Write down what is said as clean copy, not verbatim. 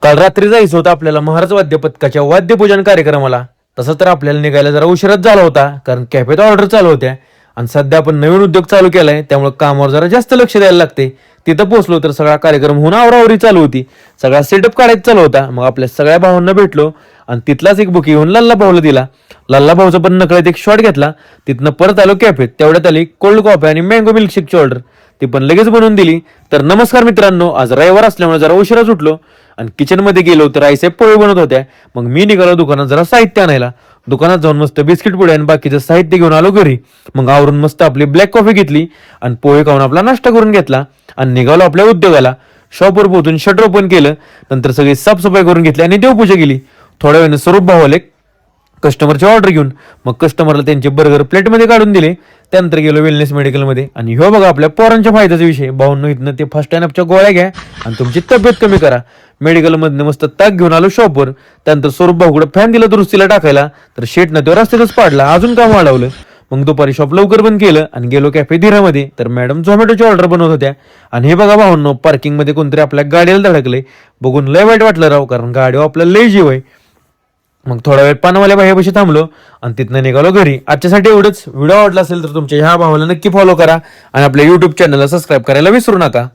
काल रात्री जायचं होतं आपल्याला महाराज वाद्य पथकाच्या वाद्यपूजन कार्यक्रमाला. तसं तर आपल्याला निघायला जरा उशिराच झाला होता, कारण कॅफेत ऑर्डर चालू होत्या आणि सध्या आपण नवीन उद्योग चालू केलाय, त्यामुळे कामावर जरा जास्त लक्ष द्यायला लागते. तिथं पोहोचलो तर सगळा कार्यक्रम होऊन आवरावरी चालू होती, सगळा सेटअप काढायचा चालू होता. मग आपल्या सगळ्या भावांना भेटलो आणि तिथलाच एक बुकी घेऊन लल्ला भाऊला दिला. लल्ला भाऊचा पण नकळत एक शॉट घेतला. तिथनं परत आलो कॅफेत. तेवढ्यात आली कोल्ड कॉफी आणि मँगो मिल्कशेकची ऑर्डर, ती पण लगेच बनवून दिली. तर नमस्कार मित्रांनो, आज रविवार असल्यामुळे जरा उशिराच उठलो आणि किचन मध्ये गेलो तर आईसाहेब पोहे बनवत होत्या. मग मी निघालो दुकानात जरा साहित्य आणायला. दुकानात जाऊन मस्त बिस्किट पुडे आणि बाकीचं साहित्य घेऊन आलो घरी. मग आवरून मस्त आपली ब्लॅक कॉफी घेतली आणि पोहे खाऊन आपला नाश्ता करून घेतला आणि निघालो आपल्या उद्योगाला. शॉपवर पोहोचून शटर ओपन केलं, नंतर सगळी साफसफाई करून घेतली आणि देवपूजा केली. थोड्या वेळाने स्वरूप भाऊ आले कस्टमरची ऑर्डर घेऊन. मग कस्टमरला त्यांचे बर्गर प्लेटमध्ये काढून दिले. त्यानंतर गेलो वेलनेस मेडिकलमध्ये आणि ह्यो बघा आपल्या पोरांच्या फायद्याचा विषय. भाऊंनो इथनं ते फर्स्ट टाइमच्या गोळ्या घ्या आणि तुमची तब्येत कमी करा. मेडिकलमधनं मस्त ताक घेऊन आलो शॉपवर. त्यानंतर स्वरूप भाऊकडे फॅन दिला दुरुस्तीला टाकायला, तर शेटनं तो रस्त्यातच पाडला, अजून काम वाढवलं. मग दुपारी शॉप लवकर बंद केलं आणि गेलो कॅफे धीरामध्ये. तर मॅडम झोमॅटोची ऑर्डर बनवत होत्या आणि हे बघा भाऊंनो, पार्किंग मध्ये कोणतरी आपल्या गाडीला धडकले. बघून लय वाईट वाटलं राव, कारण गाडी आपल्याला लय जीव आहे. मग थोडा वेळ पानवाल्या बाहेरपाशी थांबलो आणि तिथनं निघालो घरी. आजच्यासाठी एवढंच. व्हिडिओ आवडला असेल तर तुमच्या ह्या भावाला नक्की फॉलो करा आणि आपल्या युट्यूब चॅनलला सबस्क्राईब करायला विसरू नका.